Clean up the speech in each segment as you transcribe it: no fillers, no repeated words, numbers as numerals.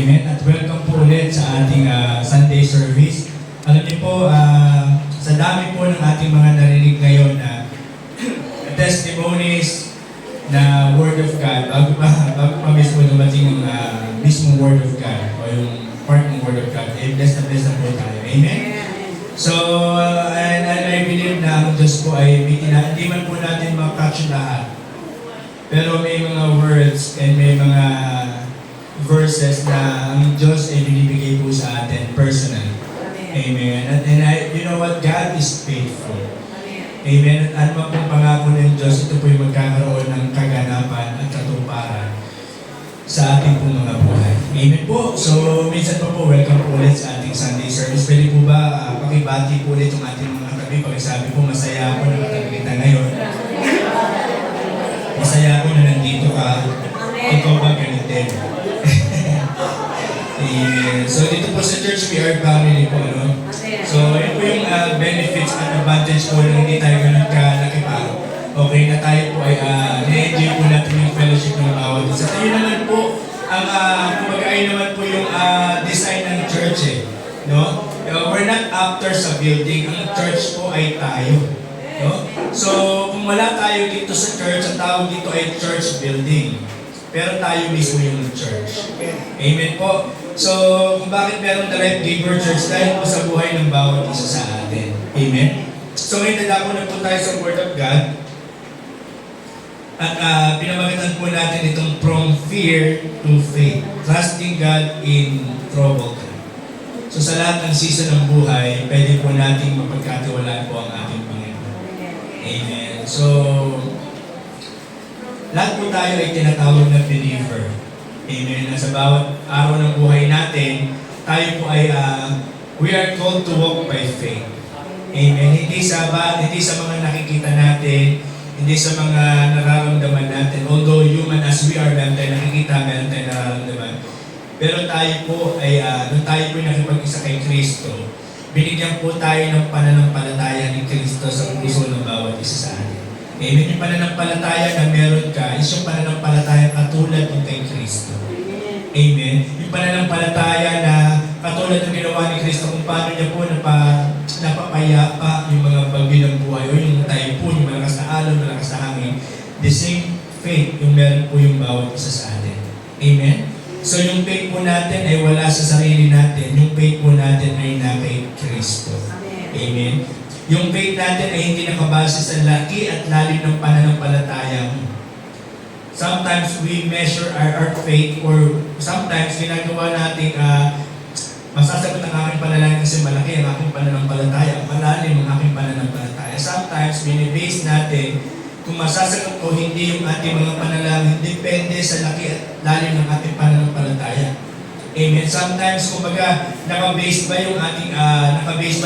Amen. At welcome po ulit sa ating Sunday service. Alam niyo po, sa dami po ng ating mga narinig ngayon na testimonies na Word of God, bago pa mismo dumating yung mismong Word of God o yung part ng Word of God, blessed na po tayo. Amen? So, and I believe na ang Diyos po ay hindi man po natin makakatch lahat. Pero may mga words and may mga verses na ang Diyos ay binibigay po sa atin personal. Amen. And you know what? God is faithful. Amen. At ano pong pangako ng Diyos, ito po yung magkakaroon ng kaganapan at katuparan sa ating pong mga buhay. Amen po. So, minsan po welcome po ulit sa ating Sunday service. Pwede po ba pakibati po ulit yung ating mga tabi? Pagsabi po, masaya ako na katabi kita ngayon. Masaya ako na nandito ka. Ikaw ba ganit din? Amen. So dito po sa church, we are family po, ano? So yun po yung benefits at advantage po na hindi tayo ganun kalaki pa. Okay na tayo po ay na-enjoy po natin yung fellowship ng bawat isa. So yun naman po, kumbaga ay naman po yung design ng church eh. No? We're not after sa building, ang church po ay tayo. No? So kung wala tayo dito sa church, ang tawag dito ay church building. Pero tayo mismo yung church. Amen po. So, kung bakit meron The Life Giver Church, dahil po sa buhay ng bawat isa sa atin. Amen? So, ngayon nadako na po tayo sa Word of God. At pinamagatan po natin itong from fear to faith. Trusting God in trouble time. So, sa lahat ng season ng buhay, pwede po natin mapagkatiwalaan po ang ating Panginoon. Amen. So, lahat po tayo ay tinatawag na believer. Amen. Sa bawat araw ng buhay natin, tayo po ay, we are called to walk by faith. Amen. Hindi sa mga nakikita natin, hindi sa mga nararamdaman natin. Although human as we are, meron tayo nakikita, meron tayo nararamdaman. Pero tayo po ay, nung tayo po nakipag-isa kay Kristo, binigyan po tayo ng pananampalataya ni Kristo sa puso ng bawat isa sa atin. Amen. Yung pananampalataya na meron ka is yung pananampalataya katulad ng kay Kristo. Amen. Yung pananampalataya na katulad ng ginawa ni Kristo kung paano niya po napapayapa yung mga bagyo ng buhay o yung typhoon, yung malakas na alon, malakas na hangin. The same faith yung meron po yung bawat isa sa atin. Amen. So yung faith po natin ay wala sa sarili natin. Yung faith po natin ay na kay Kristo. Amen. Yung faith natin ay hindi nakabase sa laki at lalim ng pananampalataya mo. Sometimes we measure our faith or sometimes ginagawa natin masasagot ang aking panalangin kasi malaki ang aking pananampalataya, malalim ang aking pananampalataya. Sometimes binibase natin kung masasagot o hindi yung ating mga panalangin depende sa laki at lalim ng ating pananampalataya. Amen. Sometimes, kumbaga, nakabase ba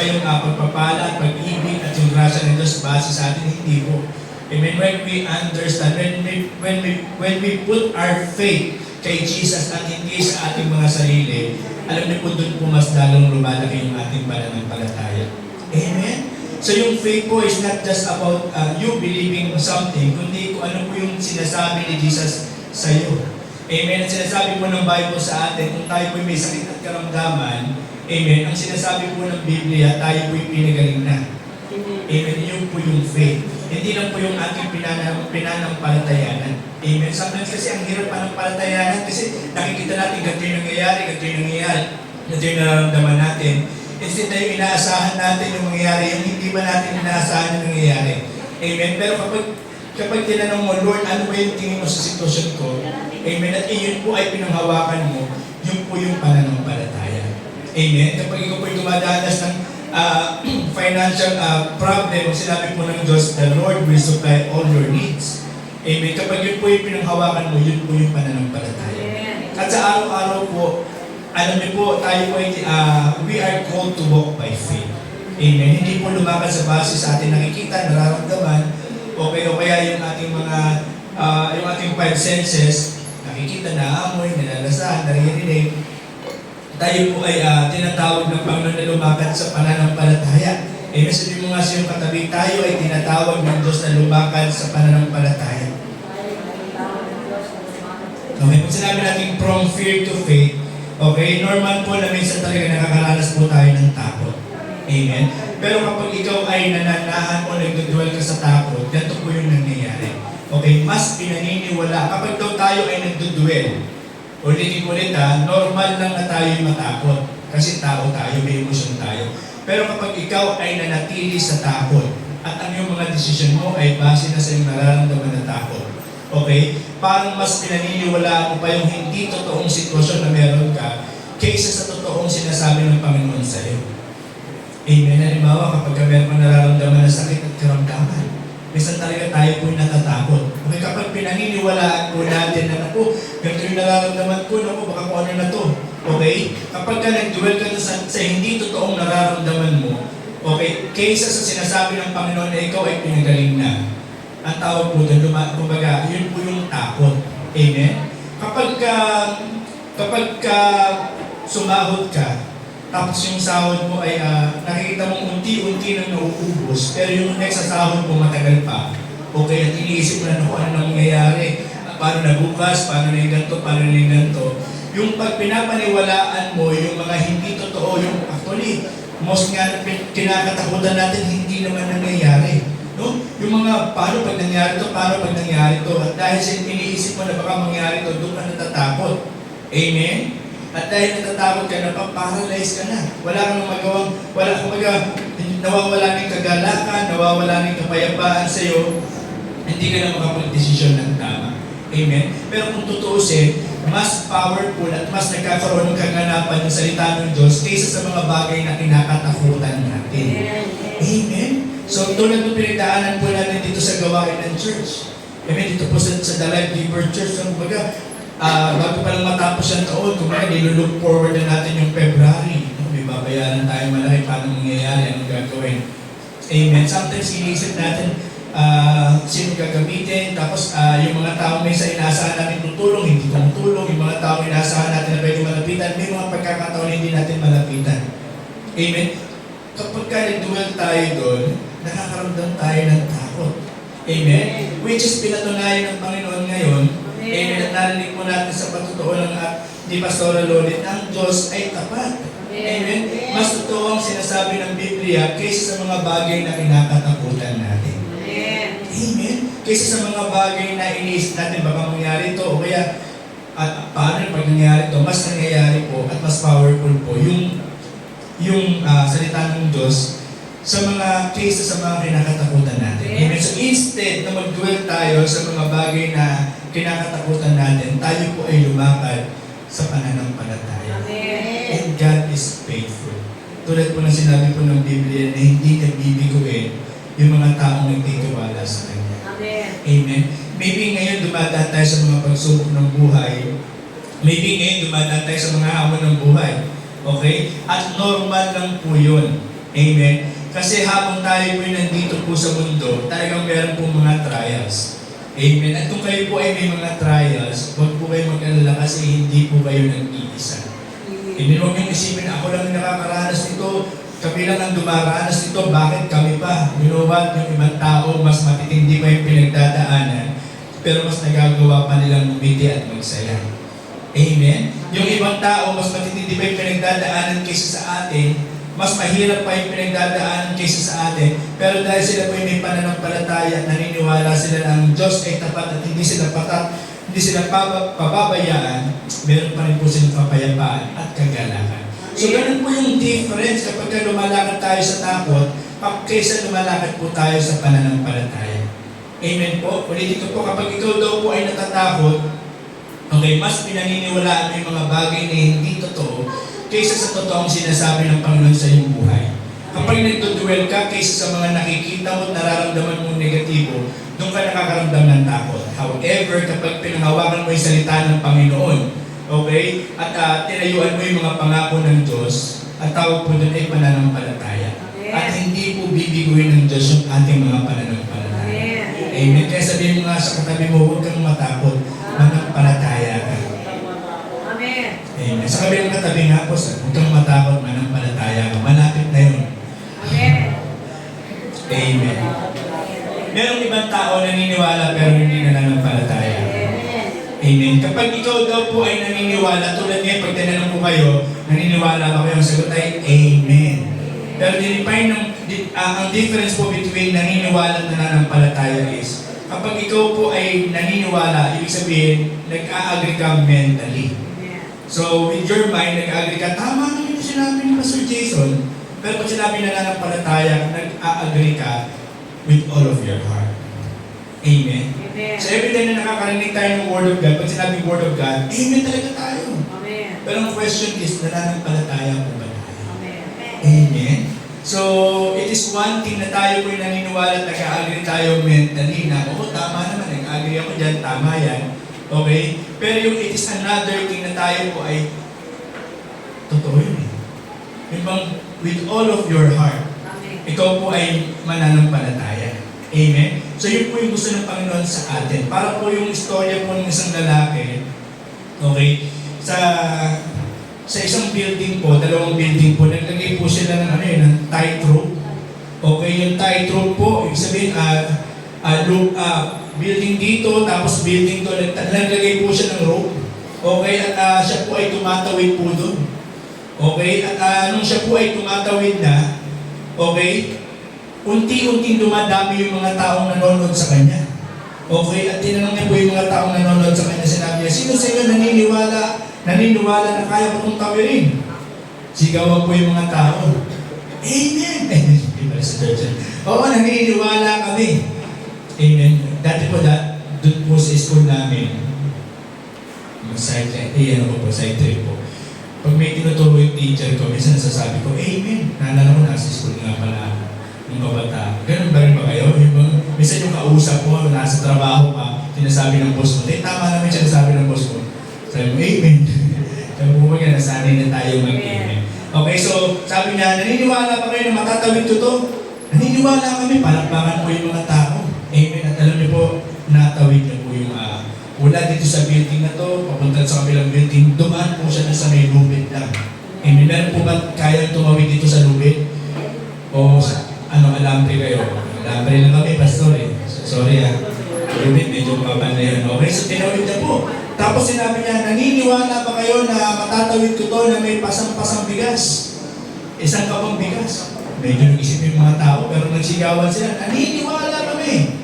yung pagpapala at pag-ibig at yung grasya ng Diyos base sa atin? Hindi po. Amen. When we understand, when we put our faith kay Jesus at hindi sa ating mga sarili, alam niyo po doon po mas lalong lumalaki yung ating pananampalataya. Amen. So yung faith po is not just about you believing something, kundi kung ano po yung sinasabi ni Jesus sa iyo. Amen. Ang sinasabi po ng Bible sa atin, kung tayo po may sakit at karamdaman, amen, ang sinasabi po ng Biblia, tayo po yung pinagaling na. Amen. Yun po yung faith. Hindi lang po yung ating pinanampalatayanan. Amen. Sometimes kasi ang hirap panampalatayanan kasi nakikita natin ganito yung nangyayari, ganito yung nararamdaman natin. Instead na yung inaasahan natin yung mangyayari, yung hindi ba natin inaasahan yung nangyayari. Amen. Pero kapag tinanong mo, Lord, ano ba yung tingin mo sa sitwasyon ko? Amen. At iyon po ay pinanghawakan mo, yun po yung pananampalataya. Amen. Kapag ikaw po ay dumadanas ng financial problem, sinabi po ng Diyos, the Lord will supply all your needs. Amen. Kapag yun po yung pinanghawakan mo, yun po yung pananampalataya. At sa araw-araw po, alam niyo po, tayo po ay, we are called to walk by faith. Amen. Hindi po lumakad sa base sa ating nakikita, nararamdaman, o kaya yung ating mga, yung ating five senses, nakikita, naamoy, nalalasahan, naririnig. Tayo po ay tinatawag ng Panginoon na lumakad sa pananampalataya. Amen. Sabi mo nga sa iyong katabi, tayo ay tinatawag ng Diyos na lumakad sa pananampalataya. Okay, pag sinabi natin from fear to faith, Okay? Normal po na minsan talaga nakakaranas po tayo ng takot. Amen? Pero kapag ikaw ay nananahan o nagdudwell ka sa takot, ganito po yung nangyayari. Okay? Mas pinaniniwala. Kapag daw tayo ay nagdudwell, ulit normal lang na tayo matakot. Kasi tao tayo, may emosyon tayo. Pero kapag ikaw ay nanatili sa takot, at ang iyong mga desisyon mo ay base na sa iyong nararamdaman na takot, okay? Parang mas pinaniniwalaan mo pa yung hindi totoong sitwasyon na meron ka kaysa sa totoong sinasabi ng Panginoon sa iyo. Amen. Halimbawa, kapag meron kang nararamdaman na sakit at karamdaman, minsan talaga tayo po'y natatakot. Okay, kapag pinaniniwalaan po natin na, ako, ganito yung nararamdaman ko, naku, baka kung ano na to. Okay? Kapag ka nag-dwell ka sa hindi totoong nararamdaman mo, okay, kaysa sa sinasabi ng Panginoon na ikaw ay pinagaling na, ang tawag po doon, kumbaga, yun po yung takot. Amen? Kapag ka sumahod ka, tapos yung sahod mo ay nakikita mong unti-unti nang nauubos, pero yung next sa sahod mo matagal pa. Okay, at iniisip mo na kung ano nang mangyayari, paano na bukas, paano na yung ganito, paano na yung ganito. Yung pag pinapaniwalaan mo, yung mga hindi totoo, yung actually, most nga kinakatakutan natin, hindi naman nangyayari. No? Yung mga paano pag nangyari to, paano pag nangyari to, at dahil sa iniisip mo na baka mangyari to, doon ka natatakot. Amen? At dahil natatakot ka, napaparalyze ka na. Wala kang magawang, nawawala ng kagalakan, nawawala ng kapayapaan sa iyo, hindi ka na makapag-desisyon ng tama. Amen? Pero kung tutuusin, mas powerful at mas nagkakaroon ng kaganapan yung salita ng Diyos kaysa sa mga bagay na kinakatakutan natin. Amen? So, tulad ng pinagdaanan po natin dito sa gawain ng church. Amen? Dito po sa The Life Giver Church, kumbaga, bago pa lang matapos ang taon, kumbaga, nilulook forward na natin yung February. May babayaran tayo malaki, paano mangyayari, anong gagawin. Amen? Sometimes iniisip natin, sino gagamitin, tapos yung mga tao may sa inaasahan natin tutulong, hindi tumutulong, yung mga tao inaasahan natin na pwede malapitan, may mga pagkakataon hindi natin malapitan. Amen? Kapag nag-duel tayo doon, nakakaramdam tayo ng takot. Amen? Which is pinatunayan ng Panginoon ngayon. Amen? At narinig mo natin sa patutuo ng ni Pastora Lolit, ang Diyos ay tapat. Amen? Mas totoo ang sinasabi ng Biblia kaysa sa mga bagay na kinakatakutan natin. Amen? Kaysa sa mga bagay na iniisip natin, baka mangyari ito, o kaya, at paano pag nangyari ito, mas nangyayari po at mas powerful po yung salita ng Diyos sa mga kaysa sa mga kinakatakutan natin. Amen? So instead na mag-dwell tayo sa mga bagay na kinakatakutan natin, tayo po ay lumakad sa pananampalataya. And God is faithful. Tulad po ng sinabi po ng Biblia na hindi nagbibiguin yung mga taong nagtitiwala sa Kanya. Amen. Maybe ngayon dumadaan tayo sa mga pagsubok ng buhay. Maybe ngayon dumadaan tayo sa mga hamon ng buhay. Okay? At normal lang po yun. Amen. Kasi habang tayo po nandito po sa mundo, talagang meron po mga trials. Amen. At kung kayo po ay may mga trials, huwag po kayo mag-alala kasi hindi po kayo nag-iisa. Amen. Huwag niyong isipin, ako lang nakakaranas nito, kami lang ang dumaranas nito, bakit kami pa? You know what? Yung ibang tao, mas matitindi pa yung pinagdadaanan, pero mas nagagawa pa nilang umiti at magsaya. Amen? Yung ibang tao, mas matitindi pa yung pinagdadaanan kaysa sa atin, mas mahirap pa yung pinagdadaanan kaysa sa atin, pero dahil sila po yung may pananampalataya at naniniwala sila na ang Diyos ay tapat at hindi sila pababayaan, meron pa rin po silang kapayapaan at kagalakan. So, ganun po yung difference kapag lumalakad tayo sa takot kaysa lumalakad po tayo sa pananampalataya. Amen po? Ulitin ko po, kapag ikaw daw po ay natatakot, okay, mas pinaniniwalaan mo yung mga bagay na hindi totoo kaysa sa totoong sinasabi ng Panginoon sa iyong buhay. Kapag nagduduel ka kaysa sa mga nakikita mo at nararamdaman mong negatibo, doon ka nakakaramdam ng takot. However, kapag pinanghawakan mo yung salita ng Panginoon, okay? At tinayuan mo yung mga pangako ng Diyos, at tawag po doon ay pananampalataya. At hindi po bibiguin ng Diyos yung ating mga pananampalataya. Amen. Kaya sabihin mo nga sa katabi mo, huwag kang matakot, manampalataya ka. Amen. Sa kabilang katabi nga po, huwag kang matakot, manampalataya ka. Malapit na yun. Amen. Merong ibang tao naniniwala pero hindi na nanampalataya. Amen. Kapag ikaw daw po ay naniniwala, tulad ngayon, pag tinanong po kayo, naniniwala ba kayo? Ang sagot ay Amen. Pero dinipine ang difference po between naniniwala at nananampalataya is, kapag ikaw po ay naniniwala, ibig sabihin, nag-a-agree ka mentally. So, with your mind, nag-a-agree ka, tama naman yung sinabi ni Pastor Jason. Pero pag sinabi nananampalataya, nag-a-agree ka with all of your heart. Amen. Amen. So every time na nakakarinig tayo ng Word of God, pag sinabing Word of God, Amen talaga tayo. Amen. Pero ang question is, nananampalataya po ba tayo? Amen. Amen. So, it is one thing na tayo po'y naniniwala at nag-agree tayo mentally na, oo, tama naman, nag-agree ako dyan, tama yan. Okay? Pero yung it is another thing na tayo po ay, totoo yun eh. Yung bang, with all of your heart, Amen. ikaw po ay mananampalataya. Amen? So yun po yung gusto ng Panginoon sa atin. Para po yung istorya po ng isang lalaki, okay, sa isang building po, dalawang building po, naglagay po sila ng ng tightrope. Okay, yung tightrope po, ibig sabihin, building dito, tapos building to, naglagay po siya ng rope. Okay, at siya po ay tumatawid po doon. Okay, at nung siya po ay tumatawid na, okay, unti-unting dumadami yung mga taong nanonood sa kanya. Okay, at tinanong niya po yung mga taong nanonood sa kanya, sinabi niya, sino sa inyo naniniwala na kaya ko itong tawirin? Sigawan po yung mga tao. Amen! Iba sa church. Oo, naniniwala kami. Amen. Dati po, doon po sa school namin, side trip po. Pag may tinuturo yung teacher ko, minsan nasasabi ko, Amen! Naalala ko, nasa school nga pala ng kabata. Ganun ba rin ba kayo? Minsan yung kausap mo, nasa trabaho ka, sinasabi ng boss mo, tama naman yung sinasabi ng boss mo. Sabi mo, Amen. Sabi mo ba nga, nasanay na tayo mag-Amen. Okay, so sabi niya, naniniwala pa kayo na matatawid ko to? Naniniwala kami, palakpakan po yung mga tao. Amen. At alam niyo po, natawid niyo po yung mula dito sa building na to, papunta sa kabilang building, dumaan po siya na sa may lubid lang. Amen. Meron po ba kayang tumawid dito sa lubid? O alambre kayo? Alambre lang kami, pastor eh. Sorry lubid, medyo mababa na yun. Okay, so tinawid niya po. Tapos sinabi niya, naniniwala ba kayo na matatawid ko to na may pasang-pasang bigas? Isang kapang bigas. Medyo nag-isip yung mga tao, pero nagsigawan sila, naniniwala kami.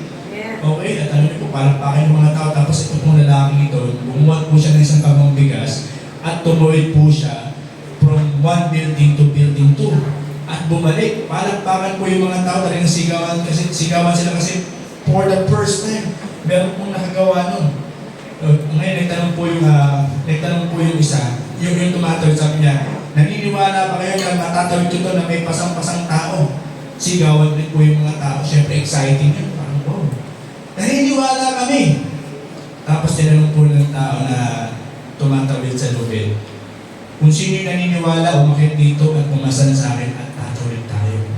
Okay, at alam niyo po, palakpakan yung mga tao. Tapos ito pong lalaki ito, bumuhat po siya ng isang kapang bigas at tumuwid po siya from one building to building 2. At bumalik, palakpakan po yung mga tao, talagang sigawan sila kasi for the first time, meron pong nakagawa nun. Ngayon, nagtanong po yung isa, yung tumatawid, sabi niya, naniniwala pa kayo na matatawid ko to na may pasang-pasang tao? Sigawan din po yung mga tao. Siyempre, exciting yun. Parang, wow. Naniniwala kami. Tapos tinanong po ng tao na tumatawid sa lubid, kung sino yung naniniwala, umakit dito at pumasan sa akin at tatawid tayo.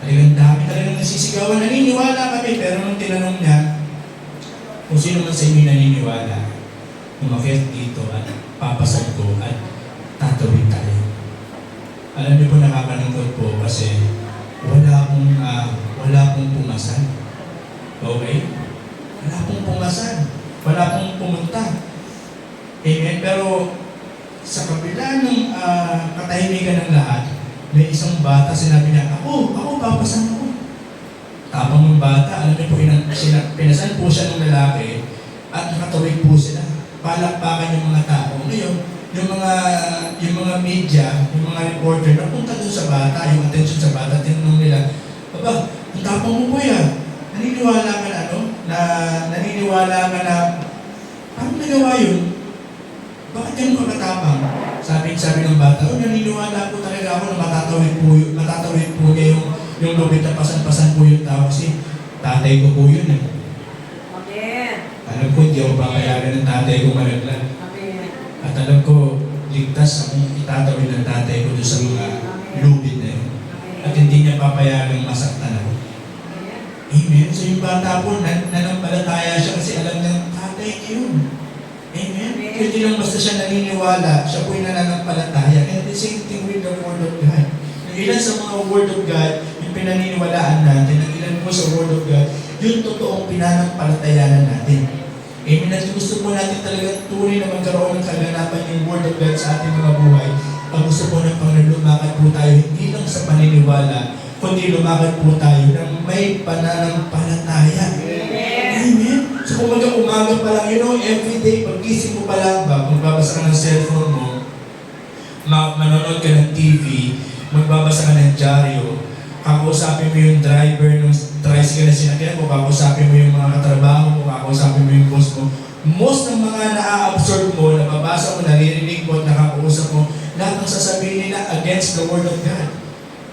Amen. Talagang nasisigawan, naniniwala kami. Pero nung tinanong niya, kung sino man sa inyo naniniwala, umakit dito at papasag ko at tatawid tayo. Alam niyo po, nakakalungkot po kasi wala akong pumasan. Okay? Wala akong pumasan. Wala akong pumunta. Amen? Pero sa kabila ng katahimikan ng lahat, may isang bata, sinabi niya, ako papasan ako. Tapang ng bata, alam niyo po, pinasan po siya ng lalaki at nakatawid po sila. Palakpakan yung mga tao. Ngayon, yung mga media, yung mga reporter, napunta doon sa bata, yung attention sa bata, tinanong nila, Aba, ang tapang mo po yan. Naniniwala ka na, paano nagawa yun? Bakit ganun ka katapang? Sabi ng bata, naniniwala po talaga ako na matatawid po niya yung lubid na pasan-pasan po yung tao kasi tatay ko po yun eh. Amen. Alam ko, hindi ako papayagan ng tatay ko malaglag. Amen. At alam ko, ligtas akong itatawid ng tatay ko doon sa mga lubid na yun. At hindi niya papayagang masaktan ako. Amen. So yung bata po, nanampalataya siya kasi alam niya, tatay niya yun. Amen. Hindi lang basta siya naniniwala, siya po yung nananampalataya. And the same thing with the Word of God. Yung ilan sa mga Word of God, yung pinaniniwalaan natin, ang ilan po sa Word of God, yung totoong pinanampalatayanan natin. Amen. At gusto po natin talagang tunay na magkaroon ng kaganapan yung Word of God sa ating mga buhay. Ang gusto po ng Panginoon, lumakad po tayo hindi lang sa paniniwala, kundi lumakad po tayo ng may pananampalataya. Amen. So kung umaga pa lang, every day, pag-gising mo pa lang ba, magbabasa ka ng cellphone mo, manonood ka ng TV, magbabasa ka ng dyaryo, kakausapin mo yung driver ng tricycle na sinakyan mo, kakausapin mo yung mga katrabaho mo, kakausapin mo yung boss mo. Most ng mga na-absorb mo, nababasa mo, naririnig mo, nakakausap mo, lahat ng sasabihin nila against the Word of God.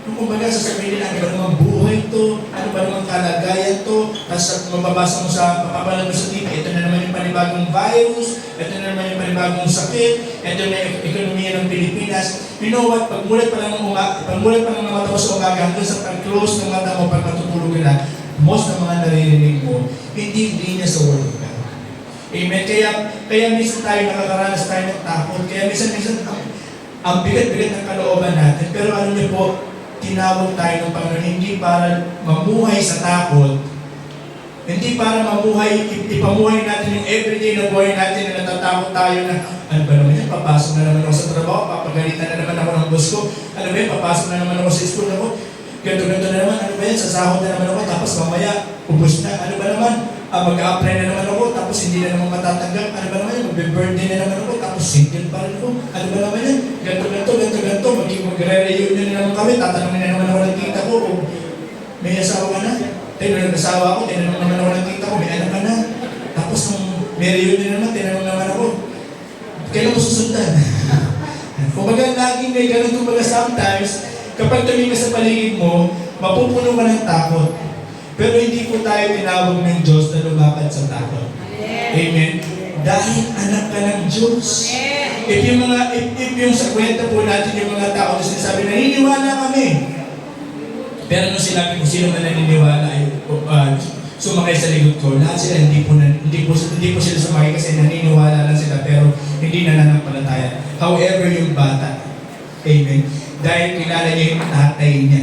Kung kumbaga sasabihin nila, ano ba namang buhay to, ano ba namang kalagayan to, tapos mababasa mo papapanood mo sa TV, ito na naman yung panibagong virus, ito na naman yung panibagong sakit, ito na yung ekonomiya ng Pilipinas. You know what, pagmulat pa lang ng mata mo sa umaga, hanggang sa pag-close ng mata mo, pag matutulog ka na, most ng mga naririnig mo, hindi niya sa Word of God. Amen. Kaya minsan tayo nakakaranas tayo ng takot, kaya minsan ang bigat-bigat ng kalooban natin, pero alam niyo po, tinawag tayo ng Panginoon hindi para mamuhay sa takot, hindi para ipamuhay natin yung everyday na buhay natin na natatakot tayo na, ano ba naman yan, papasok na naman ako sa trabaho, papagalitan na naman ako ng boss ko, ano ba yan, papasok na naman ako sa school ako, ganito na naman, ano ba yan, sasahod na naman ako, tapos mamaya, ubos na, ano ba naman, mag-a-apply na naman ako, tapos hindi na naman matatanggap, ano ba naman yan, mag-birthday na naman ako, tapos single pa rin ako, ano ba naman yan, ganito, magre-reunion na naman kami, tatanungin na naman ako ng tita ko, o may asawa ka na, tinanong asawa ako, tinanong naman ako ng tita ko, may anak ka na, tapos nung may reunion naman, tinanong naman ako, kailan mo susundan? Kumbaga, laging may ganun, kumbaga sometimes, kapag tumingin ka sa paligid mo, mapupuno ka ng takot. Pero hindi po tayo tinawag ng Diyos na lumakad sa takot. Amen. Dahil anak ka ng Diyos. If yung sa kwenta po natin yung mga tao na sinasabi, naniniwala kami. Pero nung sinabi ko, sino man naniniwala ay sumakay sa likod ko, lahat sila hindi po sila sumakay kasi naniniwala lang sila pero hindi nananampalataya. However, yung bata, amen, dahil kilala niya yung tatay niya.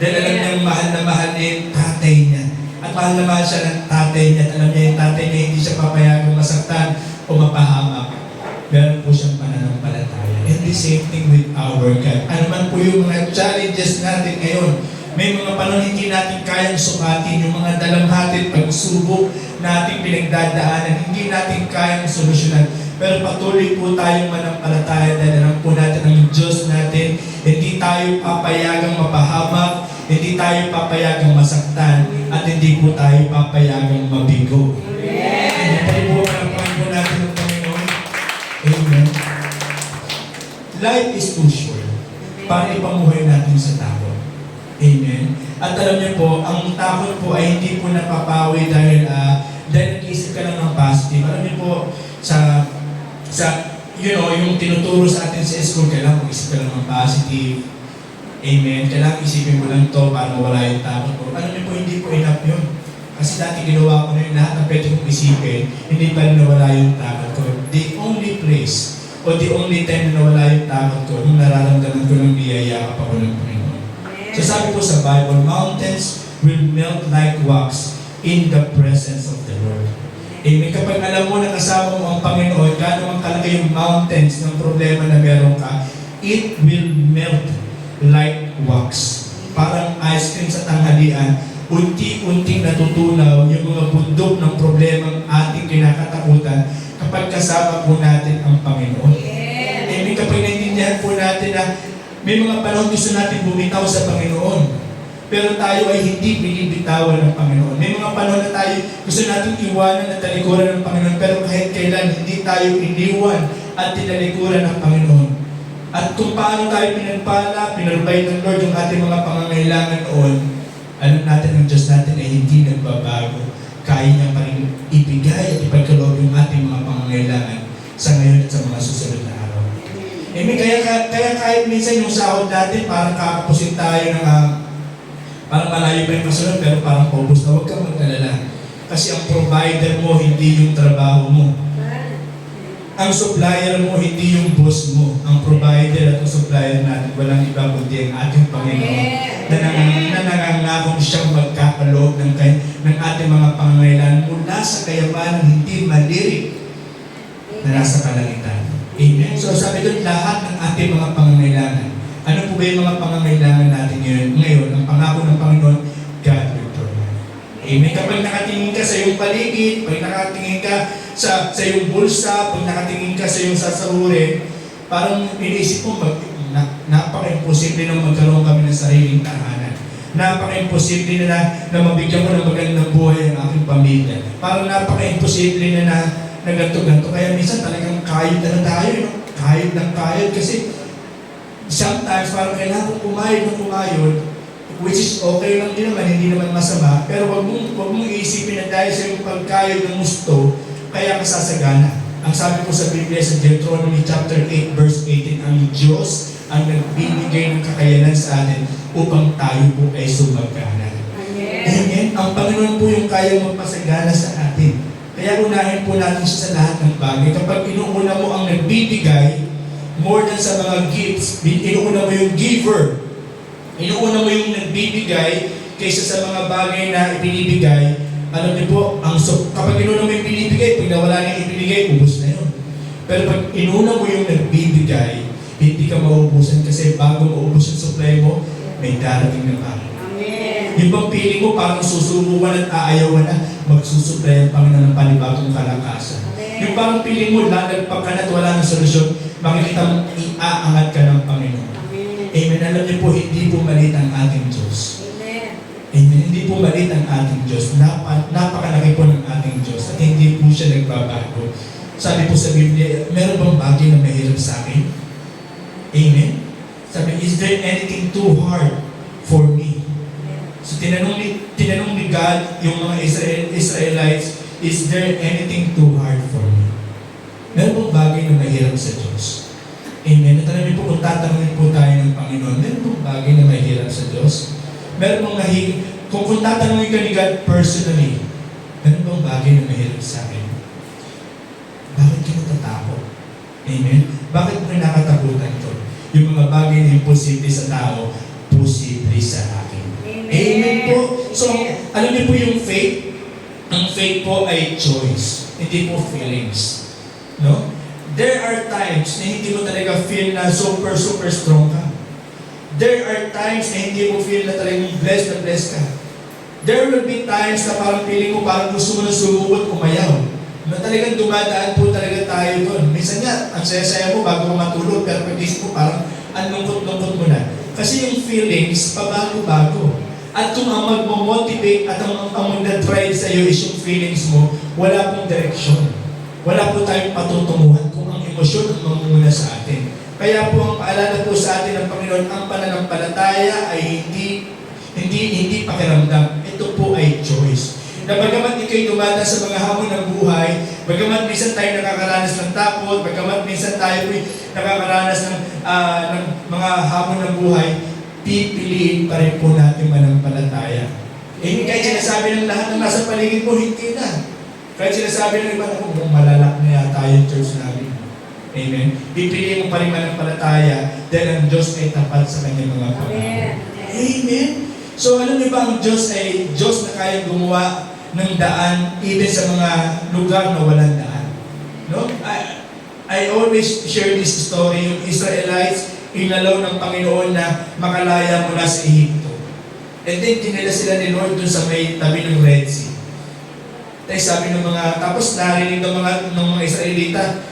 Dahil alam niya mahal niya yung tatay niya. At mahal na mahal siya ng tatay niya. At alam niya yung tatay niya hindi siya papayagang masaktan o mapahamak. Meron po siyang pananampalataya. And the same thing with our God. Ano man po yung mga challenges natin ngayon, may mga panahon hindi natin kayang sukatin, yung mga dalamhati, pagsubok natin pinagdadaanan, hindi natin kayang solusyonan. Pero patuloy po tayong manampalataya dahil alam po natin ang Diyos natin, hindi tayo papayagang mapahamak, hindi tayo papayagang masaktan, at hindi po tayo papayagang mabigo. Amen. Ano po po natin ng Panginoon? Amen. Life is too short para ipamuhay natin sa takot. Amen. At alam niyo po, ang takot po ay hindi po napapawi dahil nag-isip ka lang ng positive. Alam niyo po, yung tinuturo sa atin sa school, kailangan mag-isip ka lang ng positive. Amen. Kailangan isipin mo lang to para mawala yung takot mo. Alam niyo po, hindi po enough yun. Kasi dati ginawa ko na yung lahat ng pwede kong isipin, hindi pa rin nawala yung takot ko. The only place o the only time na nawala yung takot ko, nung nararamdaman ko ng biyaya pa ko ng Panginoon. So sabi po sa Bible, mountains will melt like wax in the presence of the Lord. Amen. Kapag alam mo na kasama mo ang Panginoon, gano'n ang kalaki yung mountains ng problema na meron ka, it will melt like wax. Parang ice cream sa tanghalian, unti-unting natutunaw yung mga bundok ng problemang ating kinakatakutan kapag kasama po natin ang Panginoon. Amen. Kapag naintindihan po natin na may mga panahon gusto natin bumitaw sa Panginoon, pero tayo ay hindi binibitawan ng Panginoon. May mga panahon na tayo gusto natin iwanan at talikuran ng Panginoon, pero kahit kailan hindi tayo iniwan at tinalikuran ng Panginoon. At kung paano tayo pinarbay ng Lord yung ating mga pangangailangan noon, alam natin ang Diyos natin ay hindi nagbabago. Kaya niya pa rin ibigay at ipagkaloob yung ating mga pangangailangan sa ngayon at sa mga susunod na araw. Amen. Kaya kahit minsan yung sahod natin, parang kakapusin tayo ng parang malayo pa yung kasunod, pero parang paubos na. Huwag kang mag-alala. Kasi ang provider mo, hindi yung trabaho mo. Ang supplier mo, hindi yung boss mo. Ang provider at ang supplier natin, walang iba kundi ang ating Panginoon. Na nangangakong siyang magkakaloob ng ng ating mga pangangailangan mula sa kayabanang hindi malirik na nasa kalangitan. Amen? So sabi doon, lahat ng ating mga pangangailangan. Ano po ba yung mga pangangailangan natin ngayon? Ang pangako ng Panginoon, God will provide. Amen? Kapag nakatingin ka sa iyong paligid, pag nakatingin ka sa iyong bulsa, pag nakatingin ka sa iyong sasahurin, parang iniisip mo, napaka-imposible na magkaroon kami ng sariling tahanan. Napaka-imposible na mabigyan ko ng magandang buhay ang aking pamilya. Parang napaka-imposible na ganto-ganto. Kaya minsan talagang kayod na tayo, no? Kayod ng kayod. Kasi sometimes parang kailangan kong kumayod, which is okay lang din naman, hindi naman masama. Pero wag mong iisipin na dahil sa iyong pagkayod ng gusto, kaya ka sasagana. Ang sabi ko sa Biblia sa Deuteronomy chapter 8 verse 18, ang Diyos ang nagbibigay ng kakayanan sa atin upang tayo po ay sumagana. Amen. Amen. Ang Panginoon po yung kaya magpasagana sa atin. Kaya unahin po natin siya sa lahat ng bagay. Kapag inuuna mo ang nagbibigay, more than sa mga gifts, inuuna mo yung giver. Inuuna mo yung nagbibigay kaysa sa mga bagay na ibinibigay. Alam niyo po, kapag inuuna mo yung binibigay, pag nawala na yung ibinigay, ubos na yun. Pero pag inuuna mo yung nagbibigay, hindi ka mauubusan kasi bago maubos yung supply mo, may darating na bago. Amen. Yung bang piling mo parang susubukan at aayawan na, magsusupply ang Panginoon ng panibagong kalakasan. Amen. Yung parang piling mo, lalagpag ka na at wala ng solusyon, makikita mo, iaangat ka ng Panginoon. Amen. Amen. Alam niyo po, hindi po malit ang ating Diyos. Amen. Amen. Hindi po malit ang ating Diyos. Napakalaki po ng ating Diyos at hindi po siya nagbabago. Sabi po sa Biblia, meron bang bagay na mahirap sa akin? Amen? Sabi, is there anything too hard for me? So tinanong ni God yung mga Israelites, is there anything too hard for me? Meron bang bagay na mahirap sa Diyos? Amen? At alam niyo po, kung tatanungin po tayo ng Panginoon, meron bang bagay na mahirap sa Diyos? Meron bang kung tatanungin ka ni God personally, meron bang bagay na mahirap sa akin? Bakit ka natatakot? Amen? Bakit mo nakatakutan ito? Yung mga bagay na imposible sa tao, posible sa akin. Amen po. So, alam niyo po yung faith? Ang faith po ay choice, hindi po feelings. No? There are times na hindi mo talaga feel na super strong ka. There are times na hindi mo feel na talagang blessed ka. There will be times na parang feeling mo parang gusto mo na sumubot, umayaw. Na talagang dumadaan po talaga tayo doon. Minsan nga, ang saya-saya mo bago mo matulog, pero pag-isip mo parang ang lungkot-lungkot mo na. Kasi yung feelings, pabago-bago. At kung ang magmo-motivate at ang mag-drive sa iyo is yung feelings mo, wala pong direksyon. Wala po tayong patutunguhan kung ang emosyon ang mamumuna sa atin. Kaya po ang paalala po sa atin ng Panginoon, ang pananampalataya ay hindi pakiramdam. Ito po ay choice. Na bagamat ikaw'y dumada sa mga hamon ng buhay, bagamat minsan tayo nakakaranas ng takot, bagamat minsan tayo nakakaranas ng mga hamon ng buhay, pipiliin pa rin po natin manampalataya. Kahit sinasabi ng lahat ng nasa paligid mo, hindi na. Kahit sinasabi ng iba, kung malalak na yata yung church namin. Amen. Pipiliin mo pa rin manampalataya dahil ang Diyos ay tapat sa kanyang mga pangako. Amen. So alam niyo ba ang Diyos ay Diyos na kayang gumawa ng daan even sa mga lugar na walang daan. No? I always share this story. Yung Israelites, inalaw ng Panginoon na makalaya mula sa Ehipto. And then dinala sila ni Lord dun sa may tabi ng Red Sea. Tapos narinig ng mga Israelita,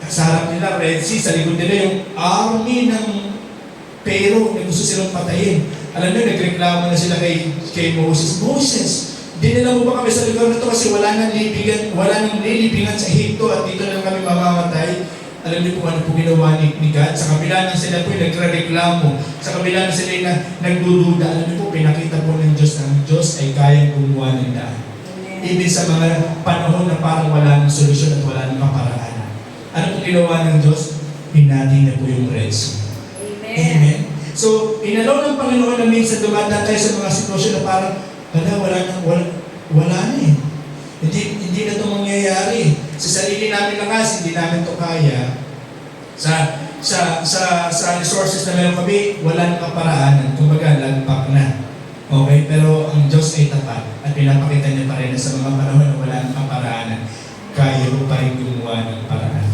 sa harap nila, Red Sea, sa likod nila yung army ng Pero na gusto silang patayin. Alam niyo, nagreklamo na sila kay Moses. Moses, dinala mo ba kami sa lugar na ito kasi wala nang lilibingan sa Ehipto at dito na lang kami mamamatay. Alam niyo kung ano po ginawa ni God? Sa kabila ng sila po nagreklamo, sa kabila ng sila na nagdududa, alam niyo po, pinakita po ng Diyos na ang Diyos ay kayang gumawa ng daan. Ibig sa mga panahon na parang wala ng solusyon at wala ng kaparaanan. Ano po ginawa ng Diyos? Hinati na po yung Red Sea. Amen. So, inalaw ng Panginoon na minsan dumadaan tayo sa mga sitwasyon na parang, wala na eh. Hindi na ito mangyayari. Sa sarili namin lakas, hindi namin ito kaya. Sa resources na meron kami, wala nang kaparaanan. Kumbaga, lagpak na. Okay, pero ang Diyos ay tapat at pinapakita niya pa rin na sa mga panahon na wala ng kaparaanan, kaya mo pa rin gumawa ng paraan.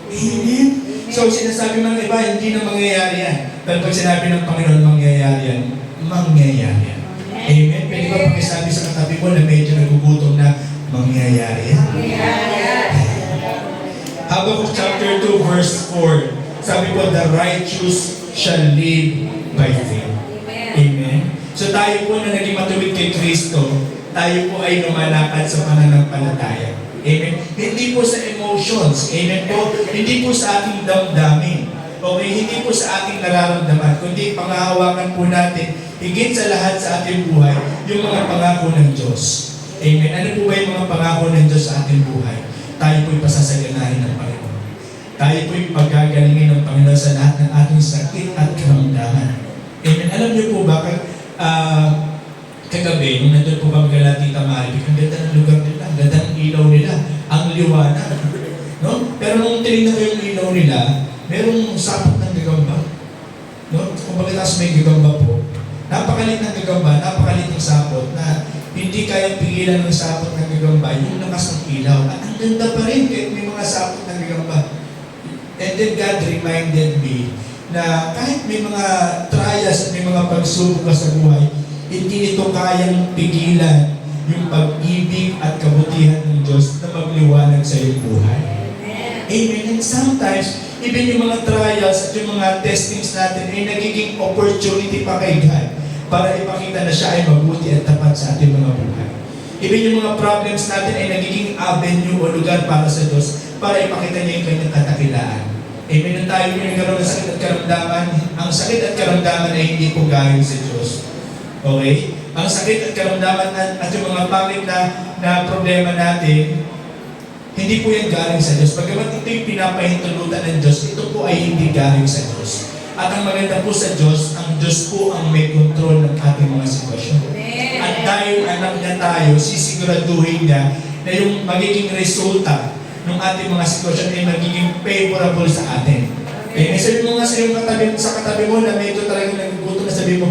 Amen? So sinasabi ng iba, hindi na mangyayari yan. Pero pag sinabi ng Panginoon, mangyayari yan, mangyayari yan. Amen? Pwede ba pakisabi sa katabi mo na medyo nagugutom na mangyayari yan? Habakkuk chapter 2 verse 4, sabi po, the righteous shall live by faith. Amen? So tayo po na naging matuwid kay Kristo, tayo po ay lumalakad sa pananampalataya. Amen? Hindi po sa emotions. Amen po? Hindi po sa ating damdamin. Okay? Hindi po sa ating nararamdaman. Kundi pangahawakan po natin, higit sa lahat sa ating buhay, yung mga pangako ng Diyos. Amen? Ano po ba yung mga pangako ng Diyos sa ating buhay? Tayo po'y pasasaganahin ng Panginoon. Tayo po'y pagagalingin ng Panginoon sa lahat ng ating sakit at karamdaman. Amen? Alam niyo po ba, kagabi, nung nandun po kami kala Tita Maribik, ang ganda ng lugar nila, ang ganda ng ilaw nila, ang liwanag. No? Pero nung tinignan ko yung ilaw nila, merong sapot ng gagamba. No? Kung bakit may gagamba po, napakalit ng gagamba, napakalit ng sapot na hindi kayang pigilan ng sapot ng gagamba, yung lakas ng ilaw. At ang ganda pa rin kahit may mga sapot ng gagamba. And then God reminded me na kahit may mga trials at may mga pagsubok ka sa buhay, hindi ito kayang pigilan yung pag-ibig at kabutihan ng Diyos na magliwanag sa iyong buhay. Amen. And sometimes, even yung mga trials at yung mga testings natin ay nagiging opportunity pa kay God para ipakita na siya ay mabuti at tapat sa ating mga buhay. Even yung mga problems natin ay nagiging avenue o lugar para sa Diyos para ipakita niya yung kanyang katakilaan. Amen. Nung tayo yung nagkaroon ng sakit at karamdaman, ang sakit at karamdaman ay hindi po galing sa Diyos. Okay? Ang sakit at karamdaman at yung mga pangit na problema natin, hindi po yan galing sa Diyos. Bagamat ito yung pinapahintulutan ng Diyos, ito po ay hindi galing sa Diyos. At ang maganda po sa Diyos, ang Diyos po ang may kontrol ng ating mga sitwasyon. At dahil anak niya tayo, sisiguraduhin niya na yung magiging resulta ng ating mga sitwasyon ay magiging favorable sa atin. Eh, sabi mo nga sa iyong katabi mo na medyo talagang nagugutom na sabi mo,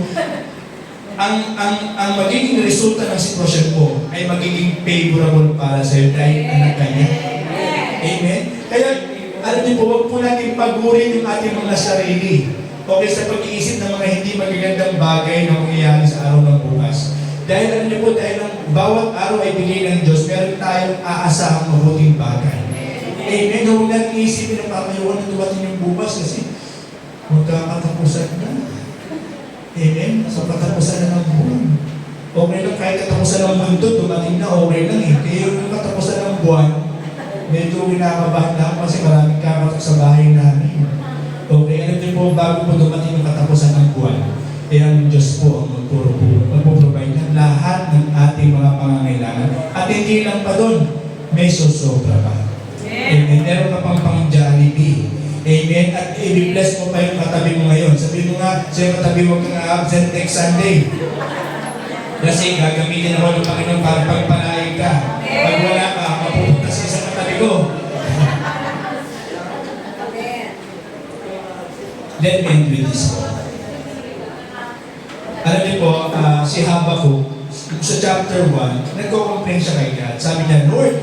ang magiging resulta ng sitwasyon mo ay magiging favorable para sa iyo dahil anak ka niya. Amen? Kaya, alam niyo po, huwag po natin pagurin yung ating mga sarili. Okay, sa pag-iisip ng mga hindi magagandang bagay na mangyayari sa araw ng bukas. Dahil alam niyo po, dahil ang bawat araw ay bigay ng Diyos, meron tayong aasahang mabuting bagay. Amen? Huwag natin iisipin na pakayuan na dumating yung bukas kasi magkakatapusan na. Amen? So, katapusan na ng buwan. Okay lang, kahit katapusan ng mundo, dumating na, okay lang eh. Kaya yung katapusan ng buwan, medyo kinakabahan na ako kasi maraming kakatok sa bahay namin. Okay, alam niyo po, bago po dumating yung katapusan ng buwan, kaya ang Diyos po ang magpuprovide ng lahat ng ating mga pangangailangan. At hindi lang pa doon, may susobra pa. Amen. Meron ka pang Jollibee. Amen. At i-bless mo pa yung katabi mo ngayon. Sabi mo nga, sa katabi mo kang absent next Sunday. Kasi gagamitin ako ng Panginoon para pagpalain ka. Pag wala ka, mapupunta siya sa katabi ko. Let me end with this. Alam niyo po, si Habakkuk, sa chapter 1, nagko-complain siya kay God. Sabi niya, Lord,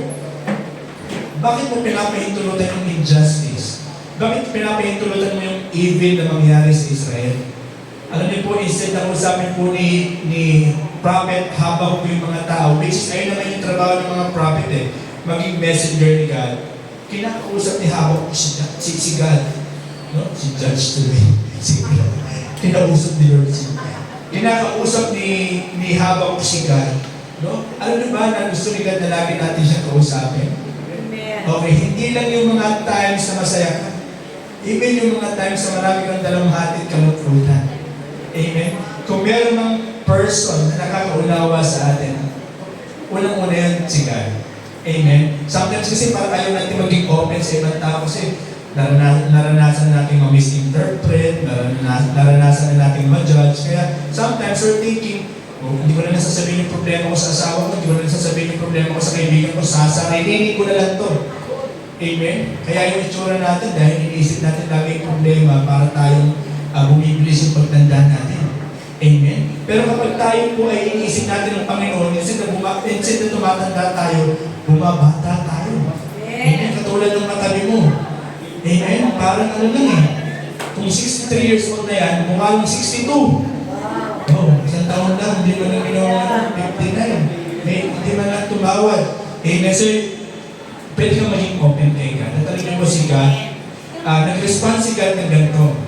bakit mo pinapahintulutan yung injustice? Bakit pinapahintulutan mo yung evil na mangyari sa Israel? Alam niyo po, instead na usapin po ni Prophet Habakkuk yung mga tao, which is ayun naman yung trabaho ng mga prophet eh, maging messenger ni God. Kinakausap ni Habakkuk si God. No? Si Judge tuloy. Kinausap ni Lord si kinakausap ni Habakkuk si God. No? Alam niyo ba na gusto ni God na lagi natin siya kausapin? Okay, hindi lang yung mga times na masaya ka. Even yung mga times na marami kang dalamhati at kalungkutan. Amen? Kung meron ng person na nakakaunawa sa atin, unang-una yan si God. Amen? Sometimes kasi parang ayaw natin maging open sa ibang tao kasi naranasan natin ma-misinterpret, naranasan natin ma-judge. Kaya sometimes we're thinking, hindi ko na nasasabihin yung problema ko sa asawa ko, hindi ko na nasasabihin yung problema ko sa kaibigan ko, sasarili ko na lang to. Amen? Kaya yung itsura natin, dahil iniisip natin lagi yung problema para tayong bumibilis yung pagtanda natin. Amen? Pero kapag tayo po ay iniisip natin ng Panginoon, instead na tumatanda tayo, bumabata tayo. Amen? Katulad ng matabi mo. Amen? Parang ano lang eh. Kung 63 years old na yan, mukha lang 62. Oh, isang taon lang, hindi man lang ginawa 59. Hindi man lang tumawad. Amen? So, pwede kang maging open kay God. Natalagyan mo si God. Nag-respond si God ng ganito.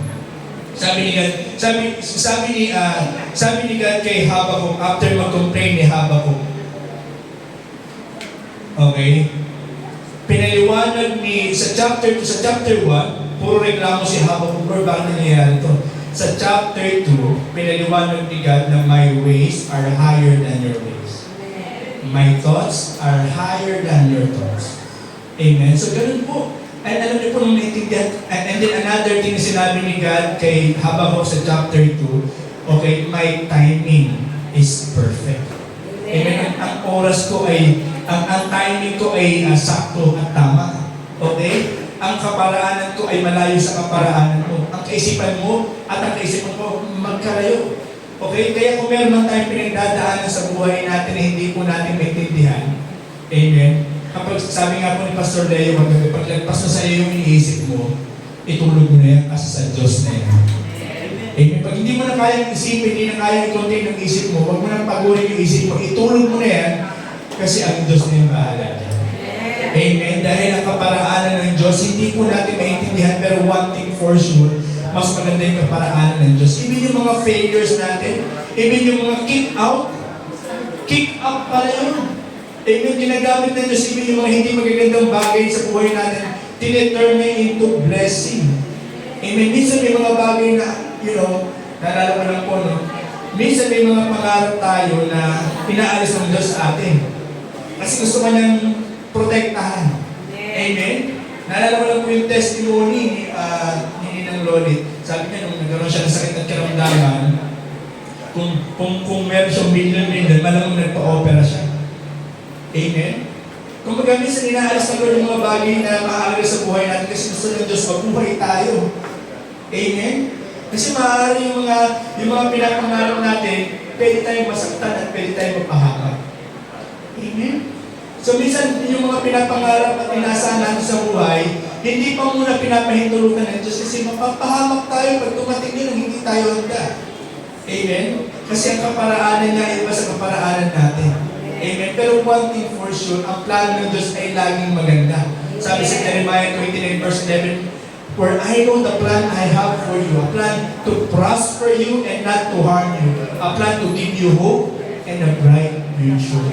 Sabi ni God, sabi ni God kay Habakkuk, after mag-complain ni Habakkuk. Okay? Pinaliwanag sa chapter 1, puro reklamo si Habakkuk, or bakit nangyayari ito? Sa chapter 2, pinaliwanag ni God na my ways are higher than your ways. My thoughts are higher than your thoughts. Amen? So, ganun po. And alam niyo po nung naintindihan, and then another thing na sinabi ni God kay Habakkuk sa chapter 2, okay, my timing is perfect. Amen? Ang oras ko ay, ang timing ko ay sakto at tama. Okay? Ang kaparaanan ko ay malayo sa kaparaanan mo. Ang kaisipan mo at ang kaisipan ko magkalayo. Okay? Kaya kung meron man tayong pinagdadaanan sa buhay natin na hindi po natin maintindihan, amen? Kapag sabi nga po ni Pastor Leo, pag lagpas na sa iyo yung iniisip mo, itulog mo na yan kasi sa Diyos na yan. Amen. Pag hindi mo na kayang isipin, hindi na kayang i-contain ng isip mo, huwag mo na pagurin yung isip mo, itulog mo na yan kasi ang Diyos na yung bahala dyan. Amen. Dahil ang kaparaanan ng Diyos, hindi po natin maintindihan, pero one thing for sure, mas maganda yung kaparaanan ng Diyos. Even yung mga failures natin, even yung mga kick out pala yun. Amen, ginagamit ng Diyos even yung mga hindi magagandang bagay sa buhay natin, tineturn niya into blessing. Amen, minsan may mga bagay na, naalala ko lang po, no? Minsan may mga pangarap tayo na pinaalis ng Diyos sa atin. Kasi gusto ka niyang protektahan. Amen? Naalala ko lang po yung testimony ni Ninang Loli. Sabi niya, nung nagkaroon siya ng sakit at karamdaman, kung meron siyang million, malamang nagpa-opera siya. Amen? Kung baga minsan inaalis na yung mga bagay na maaari sa buhay natin kasi gusto ng Diyos mabuhay tayo. Amen? Kasi maaari yung mga pinapangarap natin, pwede tayong masaktan at pwede tayong mapahamak. Amen? So minsan yung mga pinapangarap at inaasahan natin sa buhay, hindi pa muna pinapahintulutan ng Diyos kasi mapapahamak tayo pag tumating din ang hindi tayo handa. Amen? Kasi ang kaparaanan niya iba sa kaparaanan natin. Amen. Pero one thing for sure, ang plano ng Diyos ay laging maganda. Sabi sa Jeremiah 29 verse 11, for I know the plan I have for you, a plan to prosper you and not to harm you, a plan to give you hope and a bright future.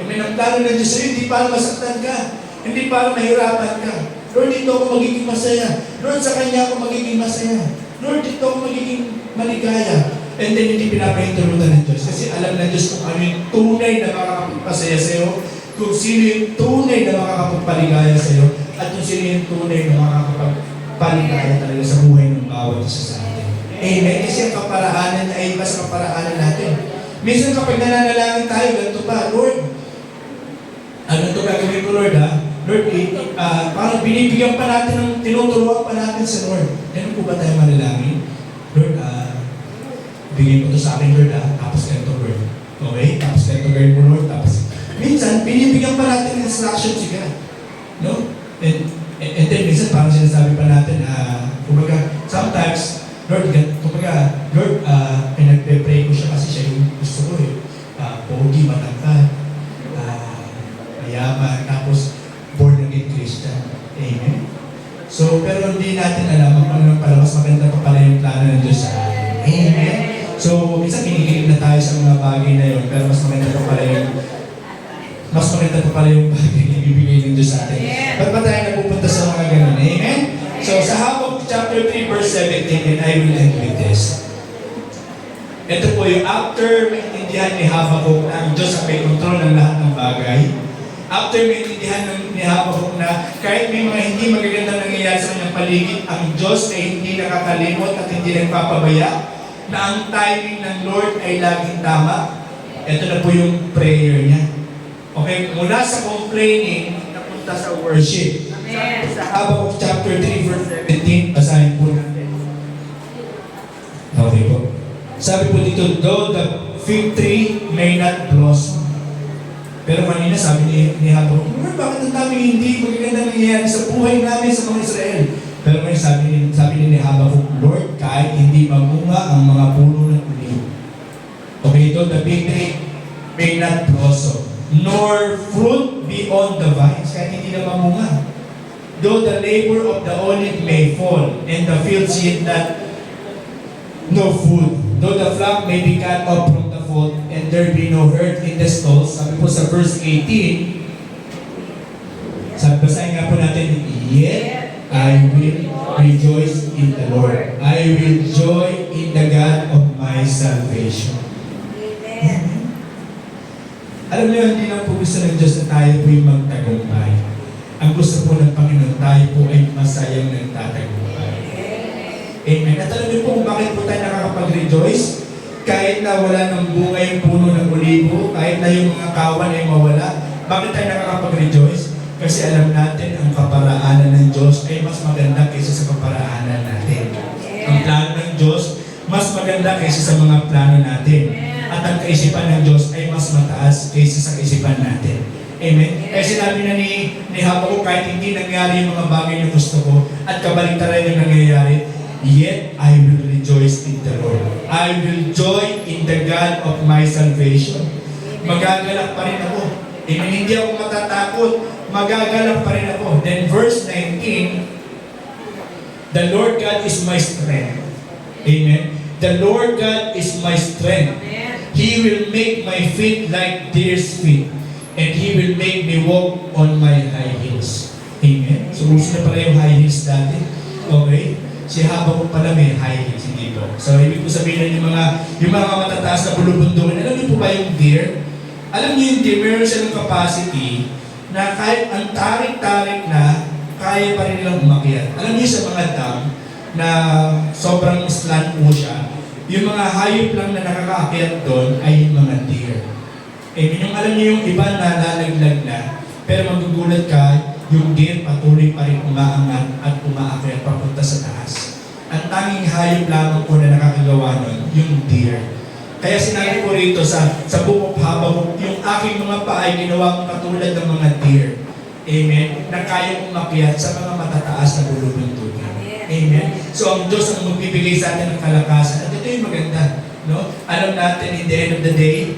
Amen. Ang plano ng Diyos ay hindi para masaktan ka, hindi para mahirapan ka. Lord, dito ako magiging masaya. Lord, sa Kanya ako magiging masaya. Lord, dito ako magiging maligaya. And then hindi pinapahintulutan ng Diyos. Kasi alam ng Diyos kung ano yung tunay na makakapagpasaya sa iyo, kung sino yung tunay na makakapagpaligaya sa iyo, at kung sino yung tunay na makakapagpaligaya talaga sa buhay ng bawat isa sa atin. Amen? Kasi ang kaparaanan niya ay iba sa kaparaanan natin. Minsan kapag nananalangin tayo, ganito pa, Lord, ano ito gagawin ko, Lord, ha? Lord, parang binibigyan pa natin, tinuturuan pa natin sa Lord. Ganun po ba tayo manalangin? Lord, bigay mo ito sa akin, Lord, tapos ganito, Lord. Okay? Tapos ganito, gawin mo, Lord. Tapos, minsan, binibigyan pa natin ng instruction si God. No? And then, minsan, parang sinasabi pa natin, kumbaga, sometimes, Lord, Lord, pinagpe-pray ko siya kasi siya yung gusto ko eh. Pogi, matangkad, mayaman, tapos, born again Christian. Amen? So, pero hindi natin alam, ang Panginoon pala, mas maganda pa pala yung plano ng Diyos sa atin. Amen? So, minsan kinikilig na tayo sa mga bagay na yun, pero mas maganda pa pala yung bagay na ibibigay ng Diyos sa atin. Ba't ba tayo napupunta sa mga ganun? Amen? So, sa Habakkuk chapter 3 verse 17, and I will end with this. Ito po yung after maintindihan ni Habakkuk na ang Diyos ang may kontrol ng lahat ng bagay. After maintindihan ni Habakkuk na kahit may mga hindi magagandang nangyayari sa kanyang paligid, ang Diyos ay hindi nakakalimot at hindi nagpapabaya, na ang timing ng Lord ay laging tama. Ito na po yung prayer niya. Okay, mula sa complaining, napunta sa worship. Amen. Sa Habakkuk chapter 3 verse 17, basahin po natin. Okay po. Sabi po dito, though the fig tree may not blossom. Pero kanina sabi ni Habakuk, Lord, bakit ang daming hindi magaganda nangyayari sa buhay namin sa mga Israel? Pero ngayon sabi ni Habakuk, Lord, kahit hindi mamunga ang mga puno ng uliw. Okay, though the fig tree may not blossom, nor fruit be on the vines, kahit hindi na mamunga. Though the labor of the olive may fall, and the fields yield not no food, though the flock may be cut off from the fold, and there be no herd in the stalls. Sabi po sa verse 18, basahin nga po natin, yet I will rejoice in the Lord. I will joy in the God of my salvation. Amen. Alam niyo, hindi lang po gusto ng Diyos na tayo po'y magtagumpay. Ang gusto po ng Panginoon, tayo po ay masayang nagtatagumpay. Amen. At alam niyo po kung bakit po tayo nakakapag-rejoice? Kahit na wala ng bunga yung puno ng olibo, kahit na yung mga kawan ay mawala, bakit tayo nakakapag-rejoice? Kasi alam natin ang kaparaanan ng Diyos ay mas maganda kaysa sa kaparaanan natin. Ang plano ng Diyos, mas maganda kaysa sa mga plano natin. At ang kaisipan ng Diyos ay mas mataas kaysa sa kaisipan natin. Amen? Kaya sinabi na ni Habakuk, kahit hindi nangyari yung mga bagay na gusto ko, at kabaligtaran yung nangyayari, yet I will rejoice in the Lord. I will joy in the God of my salvation. Magagalak pa rin ako. Amen? Hindi ako matatakot. Magagalak pa rin ako. Then verse 19, the Lord God is my strength. Amen? The Lord God is my strength. He will make my feet like deer's feet, and He will make me walk on my high heels. Amen? So, uso na pala yung high heels dati. Okay? Si Habakuk pala may high heels, hindi po. So, ibig ko sabihin yung mga matataas na bulubundukin. Alam niyo po ba yung deer? Alam niyo yung deer, meron silang capacity na kahit ang tarik-tarik na, kaya pa rin nilang umakyat. Alam niyo sa mga dam na sobrang slant po siya, yung mga hayop lang na nakakaakyat doon ay yung mga deer. Yung alam niyo yung iba na lalaglag na, pero magugulat ka, yung deer patuloy pa rin umaangat at umaakyat papunta sa taas. Ang tanging hayop lamang po na nakakagawa nun, yung deer. Kaya sinabi ko rito sa Book of Habakuk, yung aking mga paa ay ginawa kong katulad ng mga deer. Amen? Na kayang umakyat sa mga matataas na bulubundukin. Amen? So ang Diyos ang magbibigay sa atin ng kalakasan. At ito yung maganda. No? Alam natin, in the end of the day,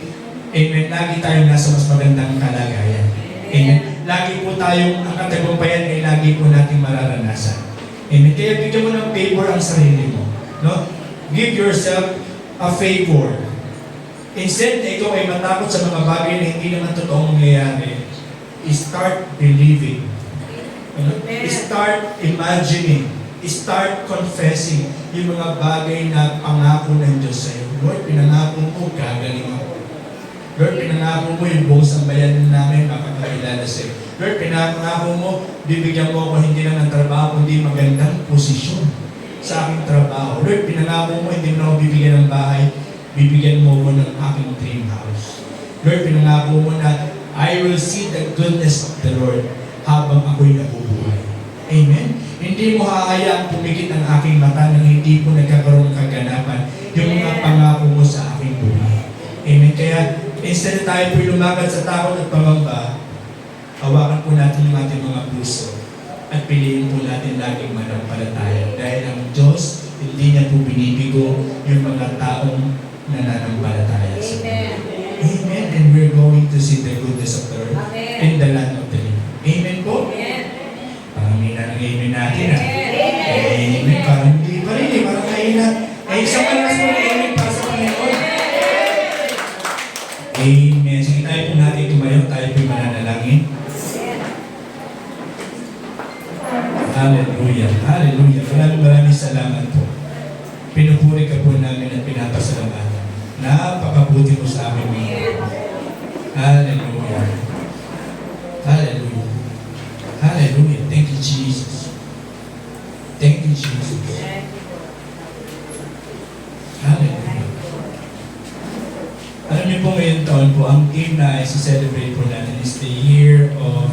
amen, lagi tayong nasa mas magandang kalagayan. Amen? Lagi po tayong, ang katagumpayan ay lagi po nating mararanasan. Amen? Kaya bigyan mo ng favor ang sarili mo. No? Give yourself a favor. Instead na ikaw ay matakot sa mga bagay na hindi naman totoong nangyayari, start believing. Start imagining. Start confessing yung mga bagay na pangako ng Diyos sa iyo. Lord, pinangako mo, gagaling ako. Lord, pinangako mo yung buong sambayan namin, makakakilala sa iyo. Lord, pinangako mo, bibigyan mo ako hindi lang ng trabaho, kundi magandang posisyon sa aking trabaho. Lord, pinangako mo, hindi mo na ako bibigyan ng bahay, bibigyan mo ko ng aking dream house. Lord, pinangako mo na I will see the goodness of the Lord habang ako'y nabubuhay. Amen? Hindi mo hahayaang pumikit ang aking mata nang hindi po nagkakaroon ng kaganapan yung mga pangako mo sa aking buhay. Amen? Kaya, instead na tayo po'y lumakad sa takot at pangamba, hawakan po natin yung ating mga puso at piliin po natin laging manampalataya. Dahil ang Diyos, hindi niya po binibigo yung mga taong nananampalataya sa Amen. Amen. And we're going to see the goodness of the Lord in the land of the living. Amen po? Amen. Parang may nanang-amen natin ha. Amen. Parang hindi pa rin eh. Parang kaina. Ay, isang malas mo na amen para sa Panginoon. Amen. Sige tayo po natin tumayo. Tayo po'y mananalangin. Hallelujah. Hallelujah. Maraming salamat po. Pinupuri ka po namin at pinapasalamatan. Napakabuti mo sa amin mga. Hallelujah. Hallelujah. Hallelujah. Thank you, Jesus. Thank you, Jesus. Hallelujah. Alam niyo po ngayon taon po, ang theme na i-celebrate po natin is the year of